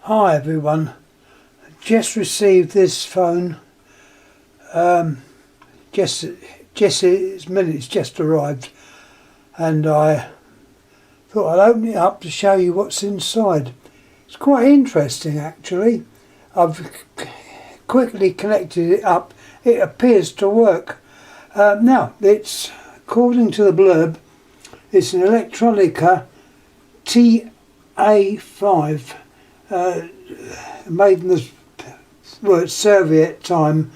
Hi everyone, just received this phone, just this minute's just arrived, and I thought I'd open it up to show you what's inside. It's quite interesting actually. I've quickly connected it up. It appears to work. Now, it's, according to the blurb, it's an Elektronika TA5. Made in the Soviet time,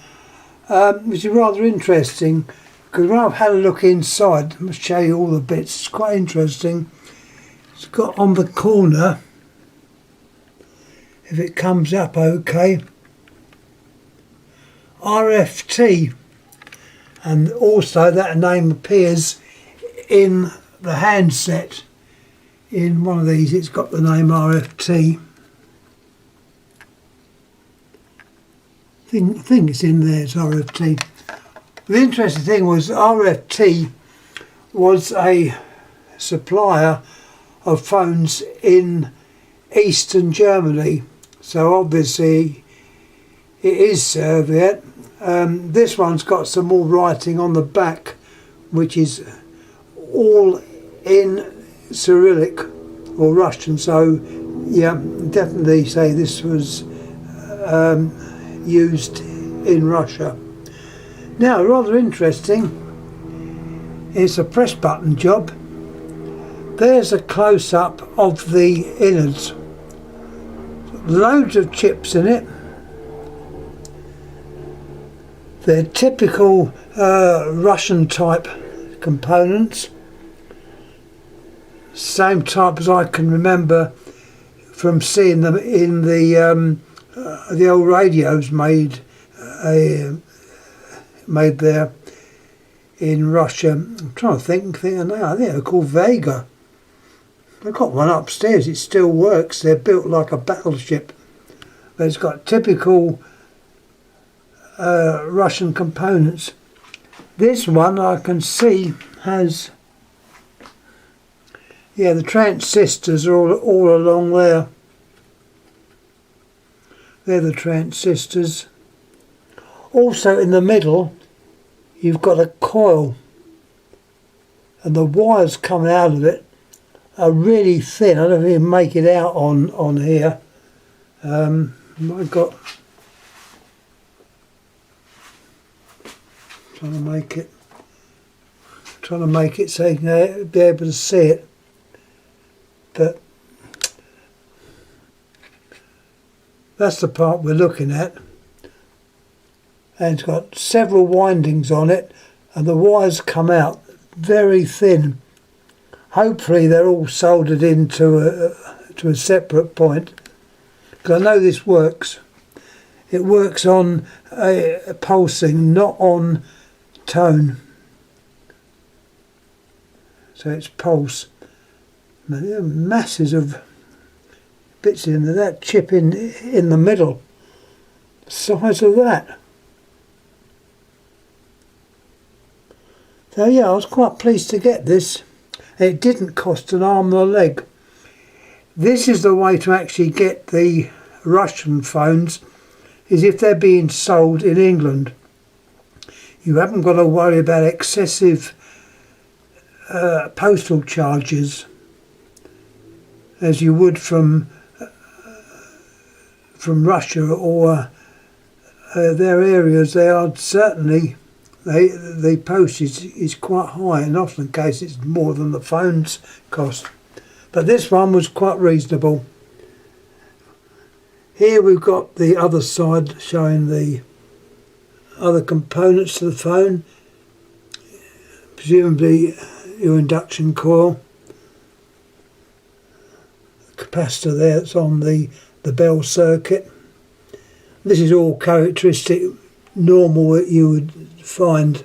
which is rather interesting because when I've had a look inside, I must show you all the bits. It's quite interesting. It's got on the corner, if it comes up okay, RFT, and also that name appears in the handset. In one of these it's got the name RFT. I think it's in there, it's RFT. The interesting thing was RFT was a supplier of phones in Eastern Germany, so obviously it is Soviet. This one's got some more writing on the back, which is all in Cyrillic or Russian, so yeah, definitely say this was used in Russia. Now, rather interesting, it's a press button job. There's a close-up of the innards. Loads of chips in it. They're typical Russian type components. Same type as I can remember from seeing them in the old radios made there in Russia. I'm trying to think now. I think they're called Vega. I've got one upstairs. It still works. They're built like a battleship, but it's got typical Russian components. This one I can see has, yeah, the transistors are all along there. They're the transistors. Also in the middle you've got a coil, and the wires coming out of it are really thin. I don't know if you can make it out on here. I've got, trying to make it so you can be able to see it, but that's the part we're looking at, and it's got several windings on it, and the wires come out very thin. Hopefully they're all soldered into a separate point, because I know this works. It works on a pulsing, not on tone, so it's pulse. There are masses of bits in there. That chip in the middle, the size of that. So yeah, I was quite pleased to get this. It didn't cost an arm or a leg. This is the way to actually get the Russian phones, is if they're being sold in England. You haven't got to worry about excessive postal charges as you would from Russia or their areas. They are certainly, the postage is quite high, and often in case it's more than the phones cost. But this one was quite reasonable. Here we've got the other side showing the other components to the phone, presumably your induction coil, the capacitor there that's on the bell circuit. This is all characteristic, normal that you would find.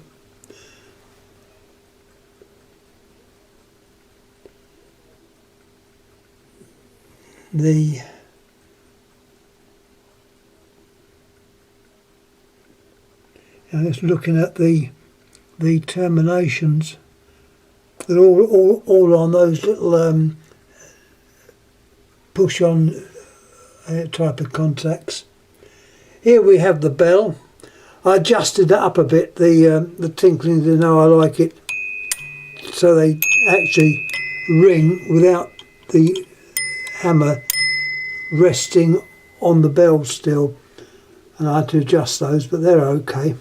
Just looking at the terminations, they're all on those little push on type of contacts. Here we have the bell. I adjusted it up a bit, the tinkling, to know I like it, so they actually ring without the hammer resting on the bell still, and I had to adjust those, but they're okay.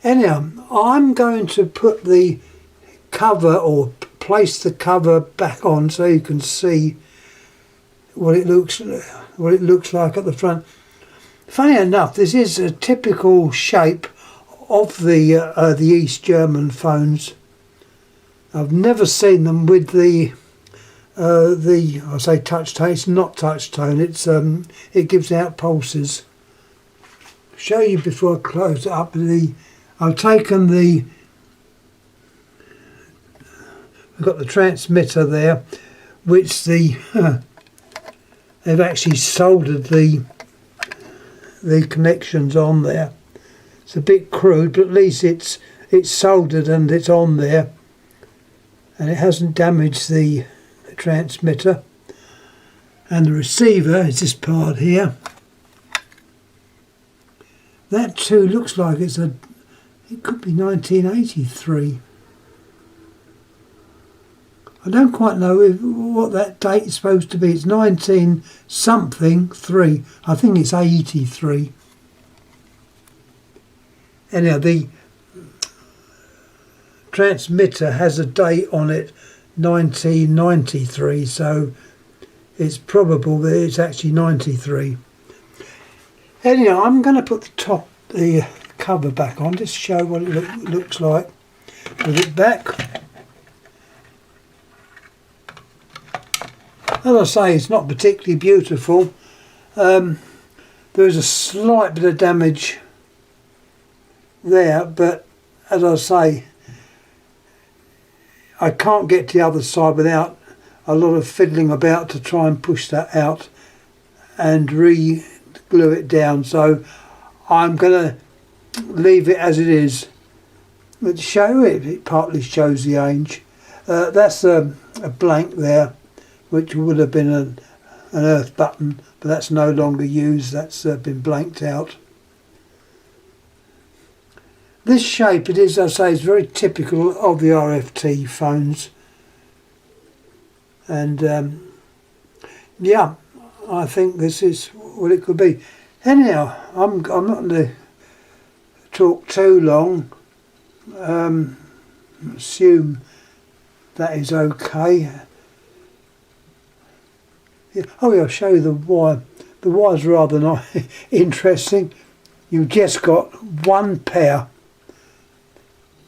Anyhow, I'm going to put the cover, or place the cover back on, so you can see what it looks like at the front. Funny enough, this is a typical shape of the East German phones. I've never seen them with the I say touch tone. It's not touch tone. It gives out pulses. Show you before I close it up. I've taken we've got the transmitter there, which they've actually soldered the connections on there. It's a bit crude, but at least it's soldered and it's on there, and it hasn't damaged the transmitter. And the receiver is this part here. That too looks like it could be 1983. I don't quite know what that date is supposed to be. It's 19 something 3. I think it's 83. Anyhow, the transmitter has a date on it, 1993, so it's probable that it's actually 93. Anyhow, I'm going to put the cover back on, just to show what it looks like with it back. As I say, it's not particularly beautiful. There's a slight bit of damage there, but as I say, I can't get to the other side without a lot of fiddling about to try and push that out and re-glue it down. So I'm going to leave it as it is. But show it partly shows the age. That's a blank there, which would have been an earth button, but that's no longer used. That's been blanked out. This shape, it is, as I say, is very typical of the RFT phones. And yeah, I think this is what it could be. Anyhow, I'm not going to talk too long. Assume that is okay. Yeah. Oh yeah, I'll show you the wire. The wire's rather not interesting. You've just got one pair.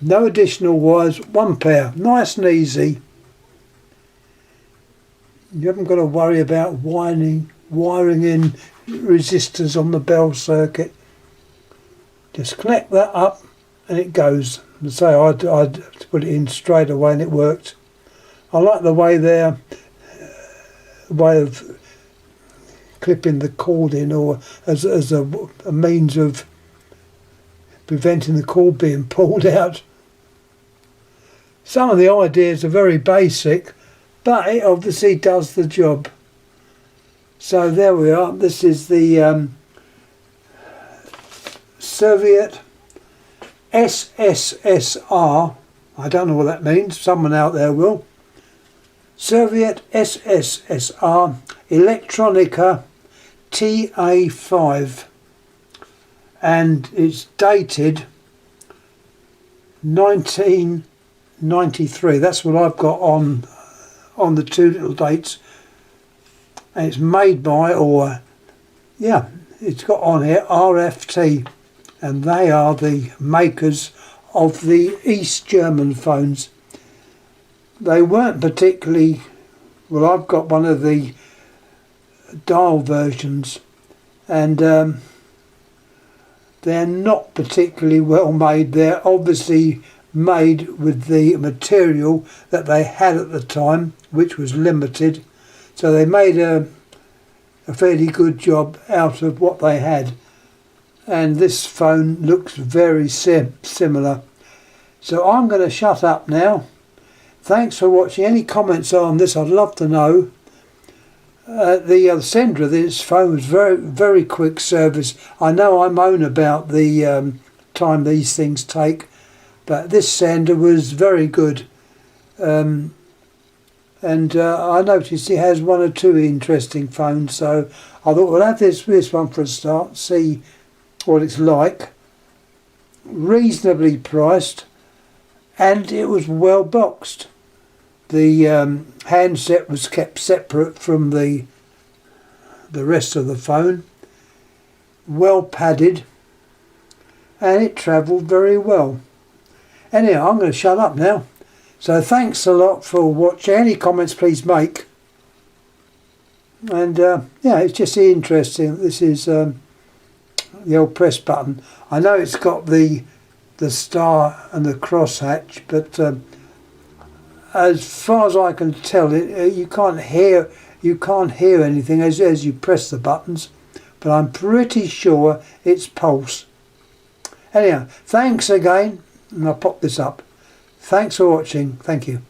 No additional wires, one pair. Nice and easy. You haven't got to worry about wiring in resistors on the bell circuit. Just connect that up and it goes. And say I'd put it in straight away and it worked. I like the way way of clipping the cord in, or as a means of preventing the cord being pulled out. Some of the ideas are very basic, but it obviously does the job. So there we are. This is the Soviet SSSR. I don't know what that means. Someone out there will. Soviet SSSR Elektronika TA5, and it's dated 1993. That's what I've got on the two little dates, and it's made by, or yeah, it's got on here RFT, and they are the makers of the East German phones. They weren't particularly, well, I've got one of the dial versions, and they're not particularly well made. They're obviously made with the material that they had at the time, which was limited, so they made a fairly good job out of what they had, and this phone looks very similar. So I'm going to shut up now. Thanks for watching. Any comments on this, I'd love to know. the sender of this phone was very quick service. I know I moan about the time these things take, but this sender was very good. And I noticed it has 1 or 2 interesting phones, so I thought we'll have this one for a start, see what it's like. Reasonably priced, and it was well boxed. The handset was kept separate from the rest of the phone, well padded, and it travelled very well. Anyhow, I'm going to shut up now. So thanks a lot for watching. Any comments please make. And yeah, it's just interesting. This is the old press button. I know it's got the star and the crosshatch, but as far as I can tell, you can't hear anything as you press the buttons. But I'm pretty sure it's pulse. Anyhow, thanks again, and I'll pop this up. Thanks for watching. Thank you.